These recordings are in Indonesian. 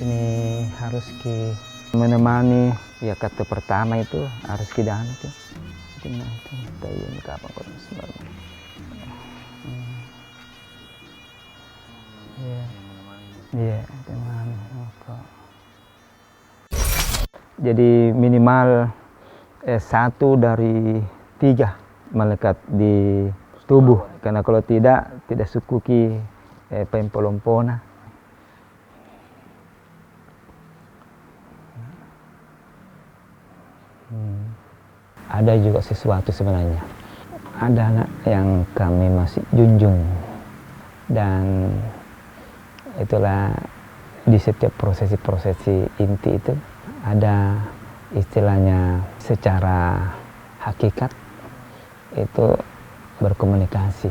ini harus menemani ya kata pertama itu harus dan itu ini kapan kau iya teman. Jadi minimal 1 dari 3 melekat di tubuh, karena kalau tidak sukuki pempolompona. Ada juga sesuatu sebenarnya. Ada anak yang kami masih junjung, dan itulah di setiap prosesi inti itu ada istilahnya secara hakikat itu berkomunikasi.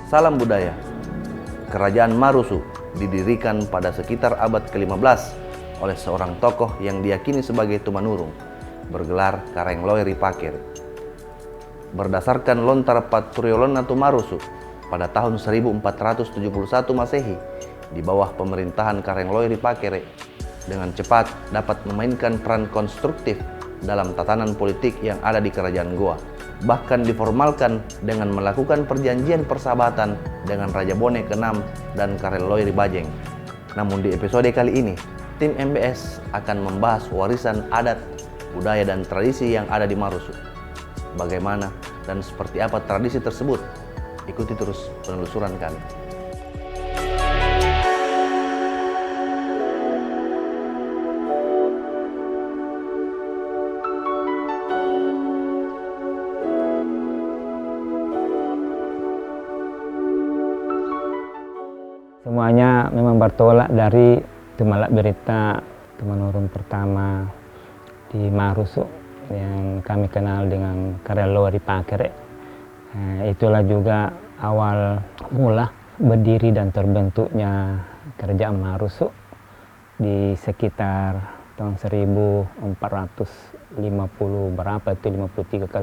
Salam budaya. Kerajaan Marusu didirikan pada sekitar abad ke-15 oleh seorang tokoh yang diyakini sebagai tumanurung, bergelar Karengloi Ripakere. Berdasarkan Lontar Patriolonatu Marusu pada tahun 1471 Masehi, di bawah pemerintahan Karengloi Ripakere, dengan cepat dapat memainkan peran konstruktif dalam tatanan politik yang ada di kerajaan Goa. Bahkan diformalkan dengan melakukan perjanjian persahabatan dengan Raja Bone ke-6 dan Karengloi Ribajeng. Namun di episode kali ini, tim MBS akan membahas warisan adat, budaya, dan tradisi yang ada di Marusu. Bagaimana dan seperti apa tradisi tersebut? Ikuti terus penelusuran kami. Semuanya memang bertolak dari Tumalak Berita tumanurung pertama di Marusu yang kami kenal dengan Karengloi Ripakere. Itulah juga awal mula berdiri dan terbentuknya kerajaan Marusu di sekitar tahun 1450 berapa itu 53 ke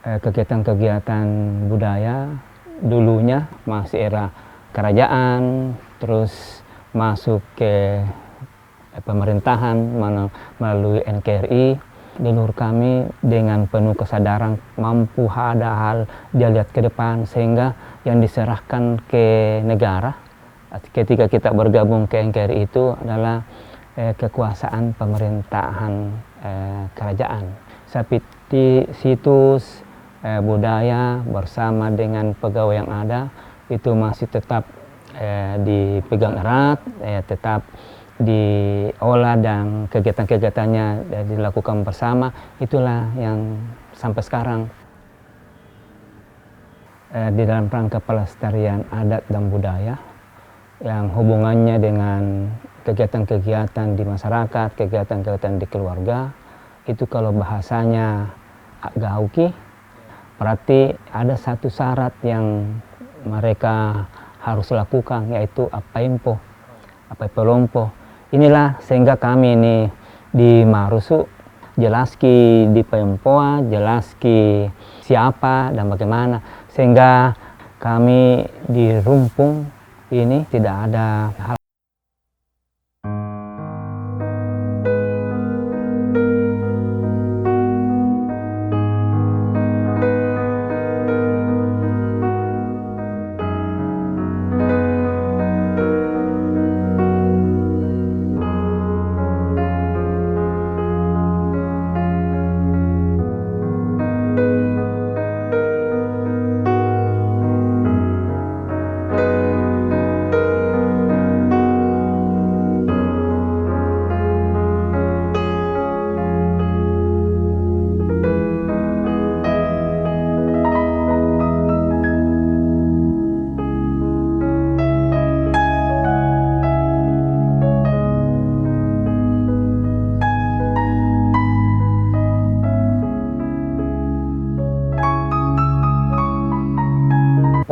57. Kegiatan-kegiatan budaya dulunya masih era kerajaan, terus masuk ke pemerintahan melalui NKRI. Leluhur kami dengan penuh kesadaran mampu ada hal dia lihat ke depan, sehingga yang diserahkan ke negara ketika kita bergabung ke NKRI itu adalah kekuasaan pemerintahan kerajaan, seperti situs budaya bersama dengan pegawai yang ada itu masih tetap dipegang erat, tetap diolah dan kegiatan-kegiatannya dilakukan bersama. Itulah yang sampai sekarang di dalam rangka pelestarian adat dan budaya yang hubungannya dengan kegiatan-kegiatan di masyarakat, kegiatan-kegiatan di keluarga. Itu kalau bahasanya Gauki, berarti ada satu syarat yang mereka harus lakukan, yaitu apempolompo. Inilah sehingga kami ini di Marusu jelaski di Pempoa, jelaski siapa dan bagaimana, sehingga kami di Rumpung ini tidak ada hal.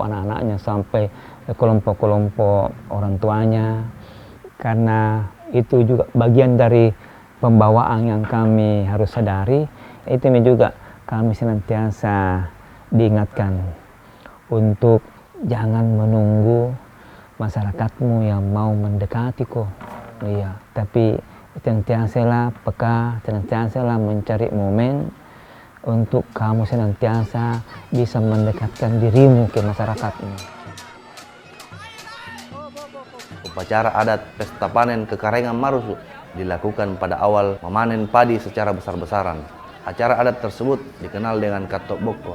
Anak-anaknya sampai kelompok-kelompok orang tuanya, karena itu juga bagian dari pembawaan yang kami harus sadari. Itu juga kami senantiasa diingatkan untuk jangan menunggu masyarakatmu yang mau mendekati kok, iya, tapi senantiasalah peka, senantiasalah mencari momen untuk kamu senantiasa bisa mendekatkan dirimu ke masyarakatmu. Upacara adat pesta panen Kekarengan Marusu dilakukan pada awal memanen padi secara besar-besaran. Acara adat tersebut dikenal dengan Katok Boko.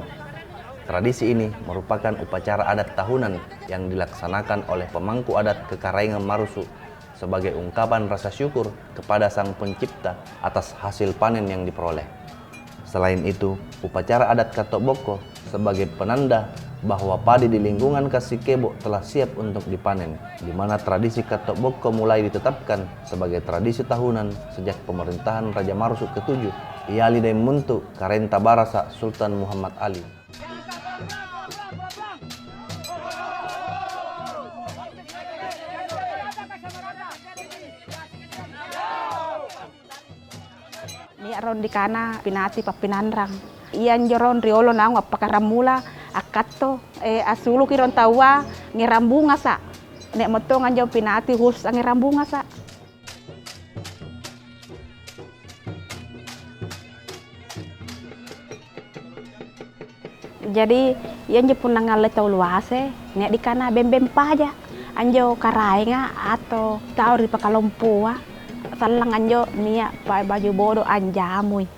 Tradisi ini merupakan upacara adat tahunan yang dilaksanakan oleh pemangku adat Kekarengan Marusu sebagai ungkapan rasa syukur kepada Sang Pencipta atas hasil panen yang diperoleh. Selain itu, upacara adat Katok Boko sebagai penanda bahwa padi di lingkungan Kasikebo telah siap untuk dipanen, di mana tradisi Katok Boko mulai ditetapkan sebagai tradisi tahunan sejak pemerintahan Raja Marusu ke-7, Iyali Daimuntu Karenta Barasa Sultan Muhammad Ali. Ni aron di kana pinati pa pinanrang. Iyan joron riolo na nga pakaramula akato asulu kiron tawa ngirambunga sa. Nek motongan jo pinati hus ang ngirambunga sa. Jadi iyan jo pun nangal taw luase nek di kana bembem paja. Anjo karai nga atau tau di pakalompua. Salang anjo niya pakai baju bodoh anjamuy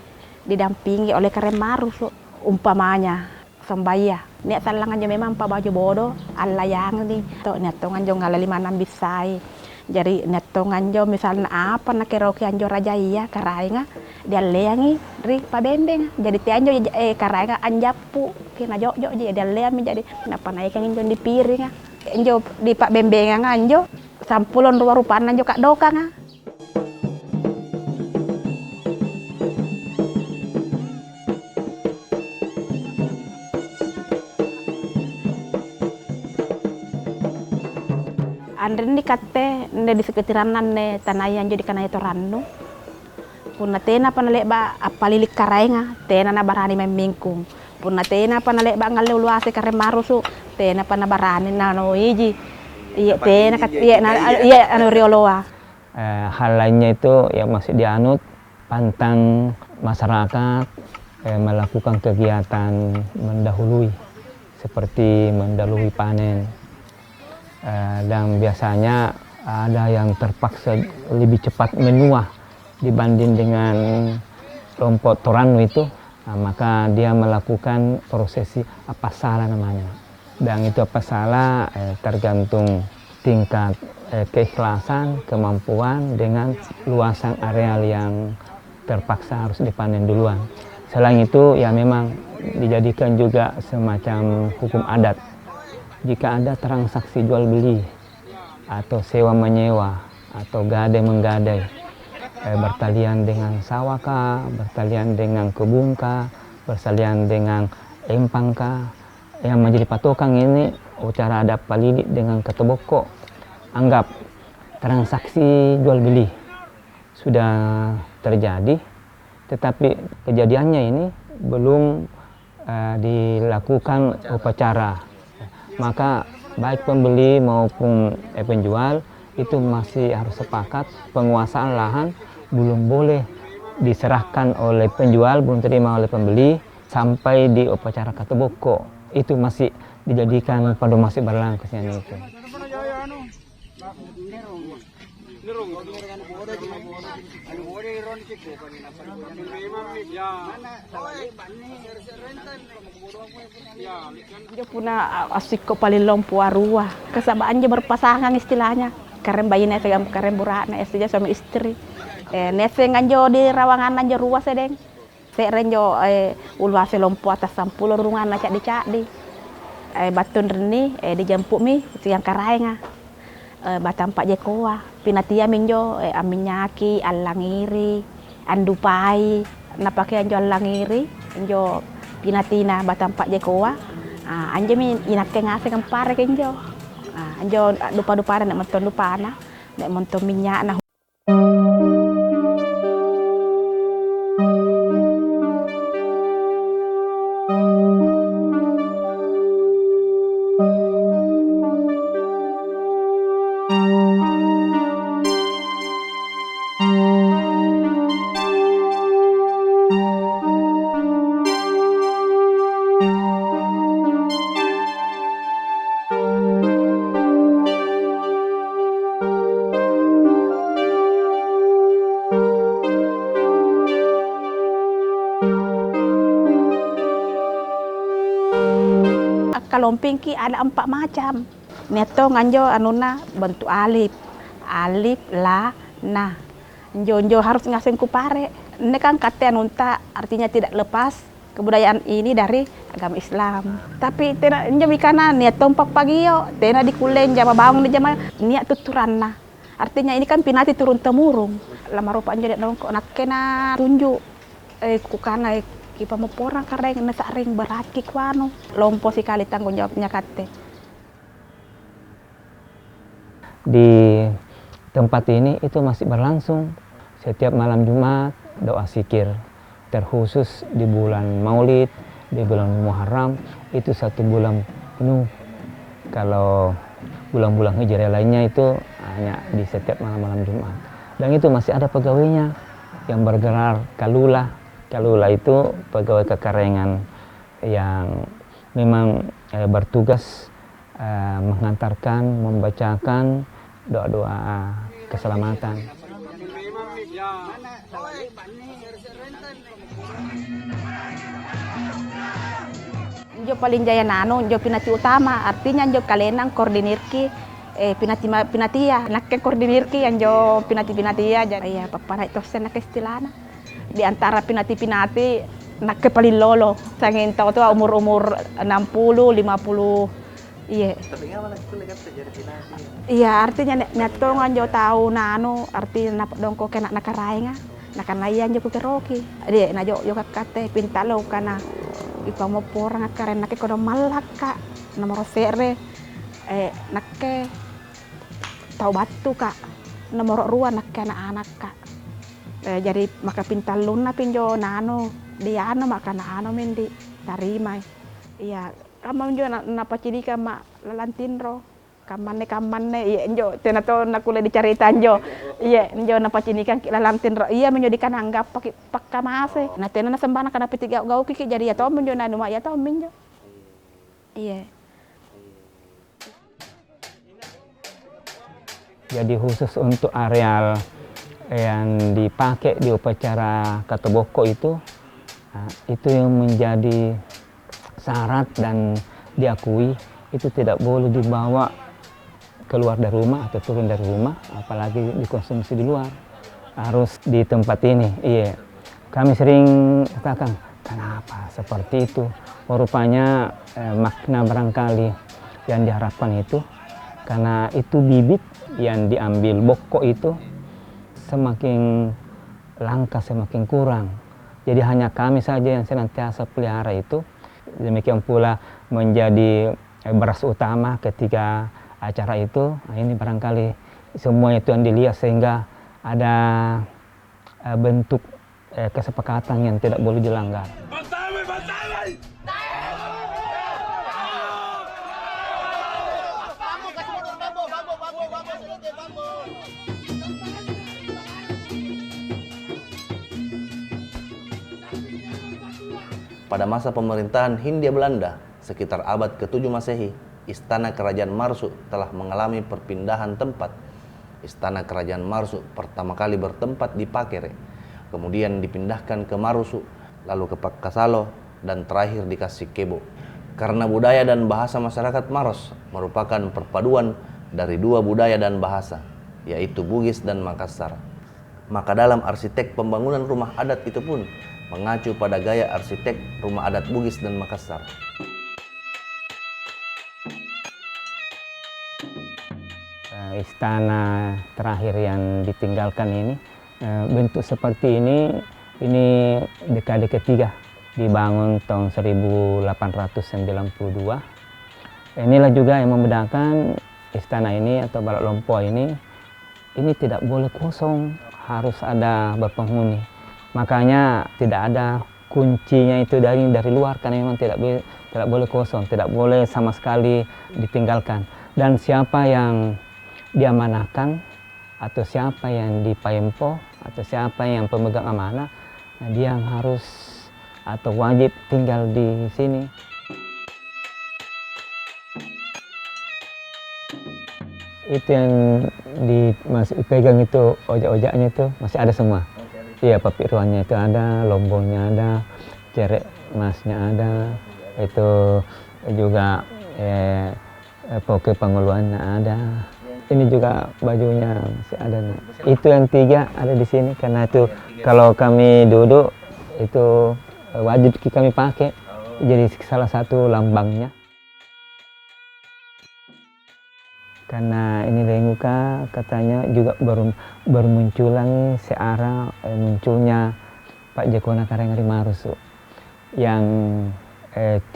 didampingi oleh Karen Marusu umpamanya sembaya niya salang anjo memang pa baju bodoh alayang ni to niya tong anjo ngalalimanam bisai jadi niya tong anjo misalnya apa na keroki anjo raja iya karai nga dia leangi ri pa bembeng jadi ti anjo karai nga anjapu kina jojo jadi dia leang jadi napa naikan anjo di piring anjo di pak bembeng nga anjo sampulon rupa-rupaan anjo kak doka nga. Andre ni kate nde di sekitaran ne tanayan jadi kana itu rannu. Punna tena panaleba apalilik karaenga tena na barani memingkung. Punna tena panaleba ngalle luase Karen Marusu tena panabarani na no iji. Iya tena kat iya anu rioloa. Hal lainnya itu yang masih dianut pantang masyarakat melakukan kegiatan mendahului seperti mendahului panen. Dan biasanya ada yang terpaksa lebih cepat menuah dibanding dengan kelompok Toranu itu, maka dia melakukan prosesi apasala namanya. Dan itu apasala tergantung tingkat keikhlasan, kemampuan dengan luasan areal yang terpaksa harus dipanen duluan. Selain itu ya memang dijadikan juga semacam hukum adat. Jika ada transaksi jual beli atau sewa menyewa atau gadai menggadai, bertalian dengan sawaka, bertalian dengan kebunka, bertalian dengan empangka, yang menjadi patokan ini ucara adat Palili dengan Katoboko. Anggap transaksi jual beli sudah terjadi, Tetapi kejadiannya ini belum dilakukan upacara. Maka baik pembeli maupun penjual itu masih harus sepakat penguasaan lahan belum boleh diserahkan oleh penjual, belum terima oleh pembeli sampai di upacara Katoboko. Itu masih dijadikan pada masih berlangsungnya itu. Dia punya asiko paling lompu arua. Kesabaan dia berpasangan istilahnya. Karen bayi nese gam karen burakna istilah suami istri. Nese nganjo di rawangan nganjo ruas sedeng. Serenjo ulwase lompu atas 10 rungan cak di. Batun reni dijemput mi siang karaenga. Batang Pak Jekoa, pinatia minjo aminyaki, alangiri, andupai, napake anjo alangiri, anjo pinatina batang Pak Jekoa, anjo mi inake ngase kampare kenjo, anjo dupa-dupana nek monton dupana, nek monton minyak na. Kalomping ki ada 4 macam. Neto nganjo anuna bentuk alif. Alif, la, na. Njo harus ngasih kupare. Ini kan kata anunta artinya tidak lepas kebudayaan ini dari agama Islam. Tapi tena njo mikana neto 4 pagio, tena dikulen jama bangun di jama niat tuturanna. Artinya ini kan pinati turun temurung. Lama rupa njo nongko nakena tunjuk kukana kipa moporang kareng nesa ring beraki kuano lompo sekali tanggung jawabnya kate. Di tempat ini itu masih berlangsung setiap malam Jumat doa zikir, terkhusus di bulan Maulid, di bulan Muharram itu 1 bulan penuh. Kalau bulan-bulan Hijriah lainnya itu hanya di setiap malam-malam Jumat. Dan itu masih ada pegawainya yang bergelar kalula. Kalula itu pegawai kekarengan yang memang bertugas menghantarkan, membacakan doa-doa keselamatan. Jo paling jaya nano, jo pinati utama, artinya jo kalenang koordinirki pinatia, nakke koordinirki yang jo pinati-pinatia, jadi ya papara itu senak istilahna. Di antara pinati-pinati nakke paling lolo. Sangin tahu tuh umur 60, 50. Iya. Tapi ngapa kuliah kan jadi pinati? Iya, artinya neto nganjo tahu nano, artinya napak dongko kena nakaraenga. Nakanayan jo kukeroki. Ade najo yo kakate pintalo kana ipang mo porang karen nakke kodo malaka. Nomor sere nakke tahu batu kak. Nomor 2 nakke anak-anak kak. Jadi maka pintalun na pinjo nano dia ano maka na ano mendi tarima. Iya, kamu jo napacidi kama lalantinro. Kamane iya njo tenato nakule dicarita njo. Iya njo napacidi kan lalantinro. Iya menjo dikananggap pak kamase. Na tenana sembana kana pitiga gau kiki jadi ya to menjo na numa ya to menjo. Iya. Jadi khusus untuk areal yang dipakai di upacara Katoboko itu yang menjadi syarat dan diakui itu tidak boleh dibawa keluar dari rumah atau turun dari rumah, apalagi dikonsumsi di luar, harus di tempat ini. Iya, kami sering katakan kenapa seperti itu. Rupanya makna barangkali yang diharapkan itu karena itu bibit yang diambil boko itu semakin langka, semakin kurang. Jadi hanya kami saja yang senantiasa pelihara itu. Demikian pula menjadi beras utama ketika acara itu. Nah, ini barangkali semua itu yang dilihat sehingga ada bentuk kesepakatan yang tidak boleh dilanggar. Pada masa pemerintahan Hindia Belanda, sekitar abad ke-7 Masehi, Istana Kerajaan Marsuk telah mengalami perpindahan tempat. Istana Kerajaan Marsuk pertama kali bertempat di Pakere, kemudian dipindahkan ke Marusu, lalu ke Pakkasalo, dan terakhir di Kasikebo. Karena budaya dan bahasa masyarakat Maros merupakan perpaduan dari dua budaya dan bahasa, yaitu Bugis dan Makassar. Maka dalam arsitek pembangunan rumah adat itu pun mengacu pada gaya arsitek rumah adat Bugis dan Makassar. Istana terakhir yang ditinggalkan ini bentuk seperti ini dekade ketiga, dibangun tahun 1892. Inilah juga yang membedakan istana ini atau Balak Lompoa ini tidak boleh kosong, harus ada berpenghuni. Makanya tidak ada kuncinya itu dari luar, karena memang tidak boleh kosong, tidak boleh sama sekali ditinggalkan. Dan siapa yang diamanahkan atau siapa yang dipayempo atau siapa yang pemegang amanah, dia yang harus atau wajib tinggal di sini. Itu yang masih pegang itu ojek-ojaknya itu masih ada semua. Iya, papik ruannya itu ada, lombongnya ada, cerek emasnya ada, itu juga poke pengeluarannya ada. Ini juga bajunya masih ada. Itu yang 3 ada di sini, karena itu kalau kami duduk itu wajib kami pakai, jadi salah satu lambangnya. Karena ini Lenguka katanya juga baru munculan searah munculnya Pak Jekona Karengari Marusu, yang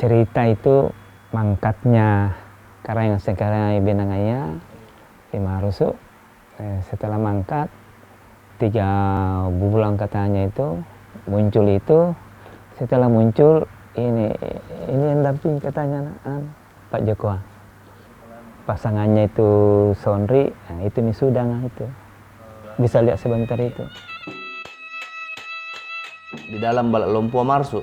cerita itu mangkatnya Karang Sengkarang Benangaya di Marusu. Setelah mangkat 3 bulan katanya itu muncul itu. Setelah muncul ini yang damping katanya Pak Joko. Pasangannya itu Sonri, itu Misudang itu. Bisa lihat sebentar itu. Di dalam Balak Lompoa Marsuk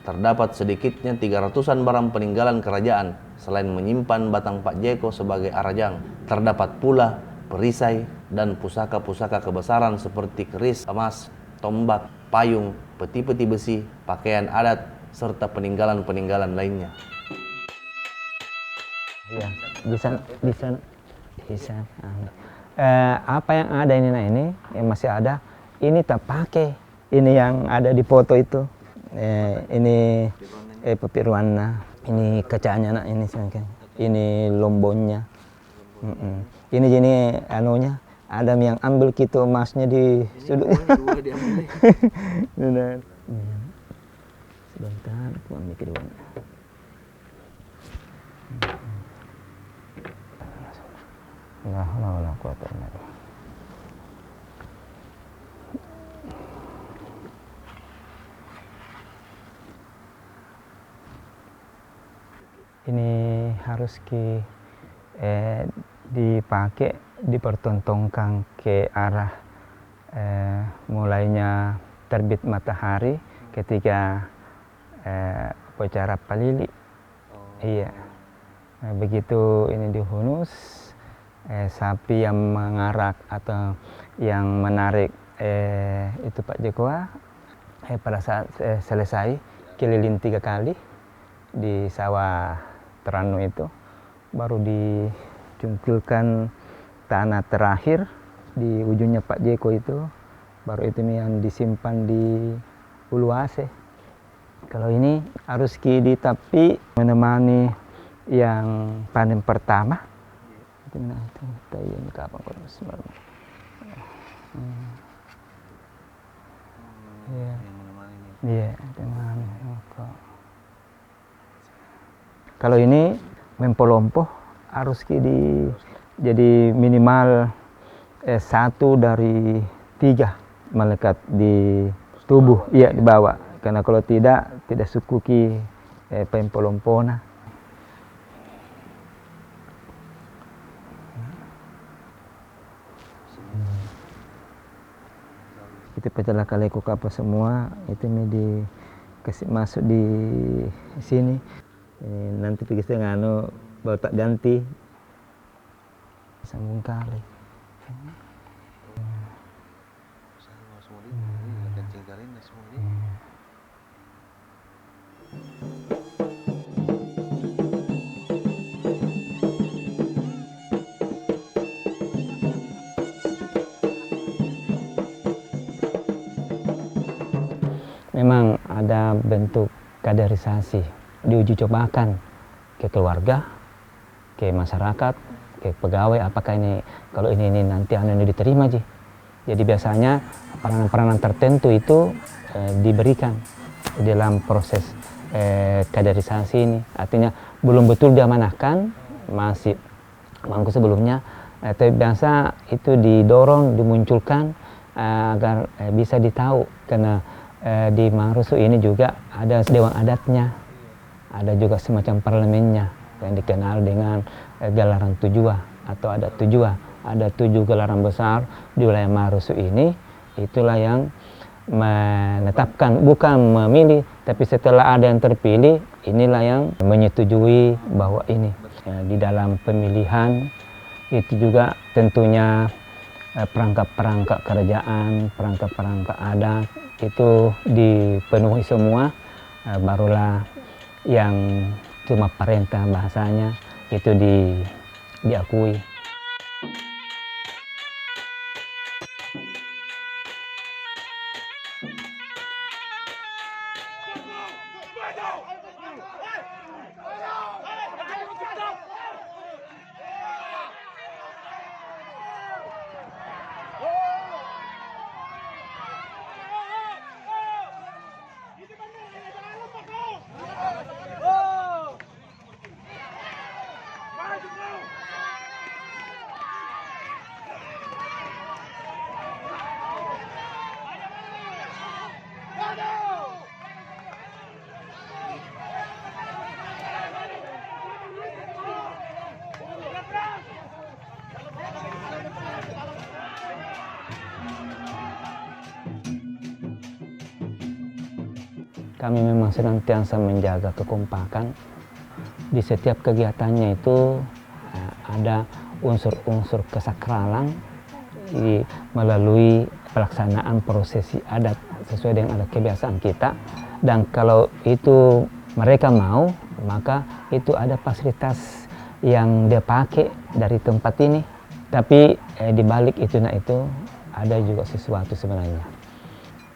terdapat sedikitnya 300-an barang peninggalan kerajaan. Selain menyimpan batang Pak Jeko sebagai arajang, terdapat pula perisai dan pusaka-pusaka kebesaran seperti keris, emas, tombak, payung, peti-peti besi, pakaian adat, serta peninggalan-peninggalan lainnya. Ya, bisa. Apa yang ada ini yang masih ada, ini tak pakai. Ini yang ada di foto itu. Ini papik ruanna, ini kacanya ini lombongnya. Ini anunya, ada yang ambil gitu emasnya di sudutnya. Sebentar, aku ambil keduanya. La quwata illa billah. Ini harus dipakai, dipertontonkan ke arah mulainya terbit matahari ketika upacara palili. Iya. Begitu ini dihunus, sapi yang mengarak atau yang menarik itu Pak Jekoa pada saat selesai keliling 3 kali di sawah Terano itu, baru dicungkilkan tanah terakhir di ujungnya Pak Jeko itu, baru itu yang disimpan di Uluwase. Kalau ini harus tapi menemani yang panen pertama. Kalau ini mempelompoh harus jadi minimal 1 dari 3 melekat di tubuh, iya dibawa. Karena kalau tidak sukuki pempolompona. Kita pecahlah kaleko apa semua itu dikasih masuk di sini. Ini nanti pergi setengah baru tak ganti sambung kali. Memang ada bentuk kaderisasi, diuji cobakan ke keluarga, ke masyarakat, ke pegawai, apakah ini kalau ini nanti ini diterima Ji. Jadi biasanya peranan-peranan tertentu itu diberikan dalam proses kaderisasi ini. Artinya belum betul diamanahkan, masih mangku sebelumnya, tapi biasa itu didorong, dimunculkan agar bisa ditahu. Karena di Marusu ini juga ada dewan adatnya, ada juga semacam parlemennya yang dikenal dengan gelaran tujua atau adat tujua. Ada 7 gelaran besar di wilayah Marusu ini, itulah yang menetapkan, bukan memilih, tapi setelah ada yang terpilih, inilah yang menyetujui bahwa ini di dalam pemilihan itu juga tentunya perangkap-perangkap kerajaan, perangkap-perangkap adat itu dipenuhi semua, barulah yang cuma perintah bahasanya itu diakui. Kami memang senantiasa menjaga kekompakan. Di setiap kegiatannya itu ada unsur-unsur kesakralan melalui pelaksanaan prosesi adat sesuai dengan adat kebiasaan kita. Dan kalau itu mereka mau, maka itu ada fasilitas yang dia pakai dari tempat ini. Tapi di balik itu ada juga sesuatu sebenarnya.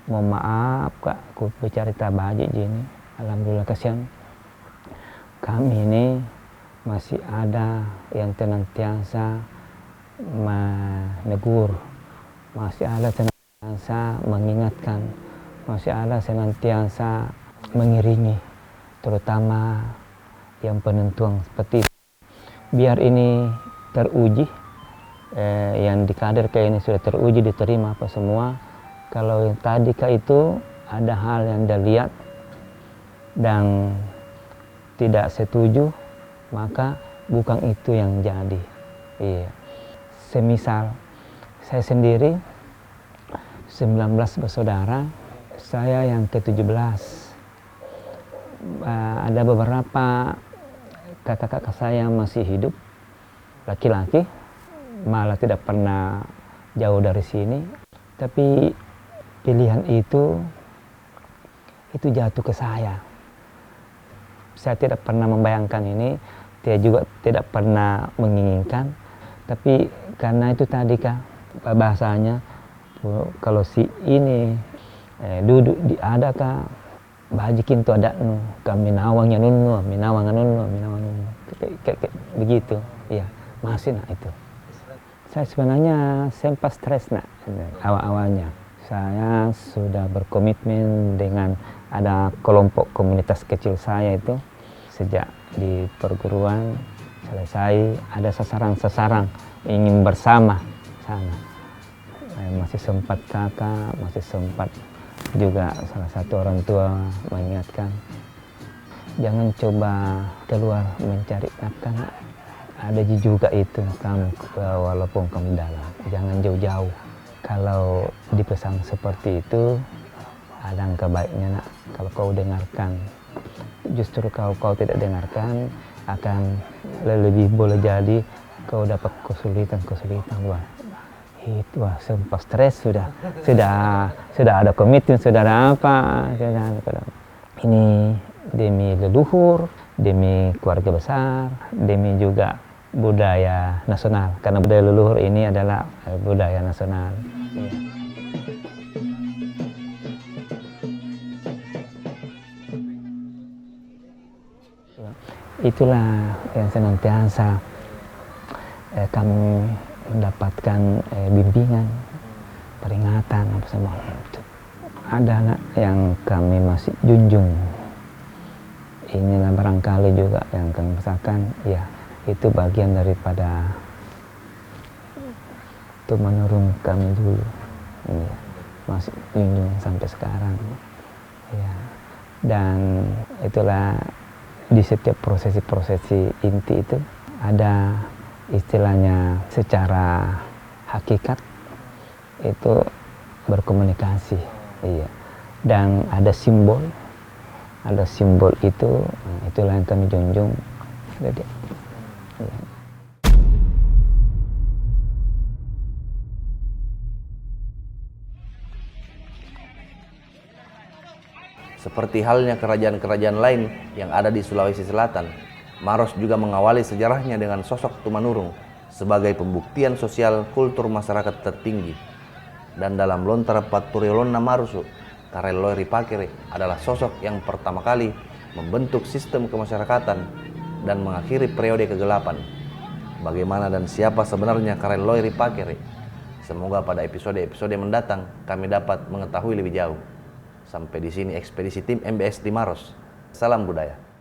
Mohon maaf Kak, aku bercerita banyak gini. Alhamdulillah kasihan. Kami ini masih ada yang senantiasa menegur, masih ada senantiasa mengingatkan, masih ada senantiasa mengiringi, terutama yang penentuan seperti itu. Biar ini teruji, yang di kader kayak ini sudah teruji, diterima apa semua. Kalau yang tadi Kak itu ada hal yang dia lihat dan tidak setuju, maka bukan itu yang jadi. Iya. Semisal saya sendiri 19 bersaudara, saya yang ke-17. Ada beberapa kakak-kakak saya yang masih hidup, laki-laki, malah tidak pernah jauh dari sini. Tapi pilihan itu jatuh ke saya. Saya tidak pernah membayangkan ini, dia juga tidak pernah menginginkan. Tapi karena itu tadi Kak, bahasanya kalau si ini duduk di ada Kak, bajikin tu ada nu, kami nawangnya nunu, minawang nunu, kayak begitu. Iya, masih itu. Saya sebenarnya sempat stres awal-awalnya. Saya sudah berkomitmen dengan ada kelompok komunitas kecil saya itu sejak di perguruan selesai, ada sasaran-sasaran ingin bersama sana. Masih sempat kakak, masih sempat juga salah satu orang tua mengingatkan, jangan coba keluar mencari nafkah. Ada juga itu kamu walaupun kamu dalam, jangan jauh-jauh. Kalau dipesan seperti itu, ada angka baiknya nak. Kalau kau dengarkan, justru kau tidak dengarkan, akan lebih boleh jadi kau dapat kesulitan. Itu sumpah stres sudah ada komitmen, sudah ada apa, ini demi leluhur, demi keluarga besar, demi juga budaya nasional, karena budaya leluhur ini adalah budaya nasional. Itulah yang senantiasa kami mendapatkan bimbingan, peringatan apa semua. Ada anak yang kami masih junjung. Inilah barangkali juga yang kami pesankan, ya itu bagian daripada turun-menurun kami dulu. Ya, masih junjung sampai sekarang. Ya. Dan itulah di setiap prosesi inti itu ada istilahnya secara hakikat itu berkomunikasi, iya. Dan ada simbol itu, itulah yang kami junjung. Jadi, iya. Seperti halnya kerajaan-kerajaan lain yang ada di Sulawesi Selatan, Maros juga mengawali sejarahnya dengan sosok Tumanurung sebagai pembuktian sosial kultur masyarakat tertinggi. Dan dalam Lontar Paturiolonna Marusu, Karel Loeri Pakere adalah sosok yang pertama kali membentuk sistem kemasyarakatan dan mengakhiri periode kegelapan. Bagaimana dan siapa sebenarnya Karel Loeri Pakere? Semoga pada episode-episode mendatang kami dapat mengetahui lebih jauh. Sampai di sini ekspedisi tim MBS di Maros. Salam budaya.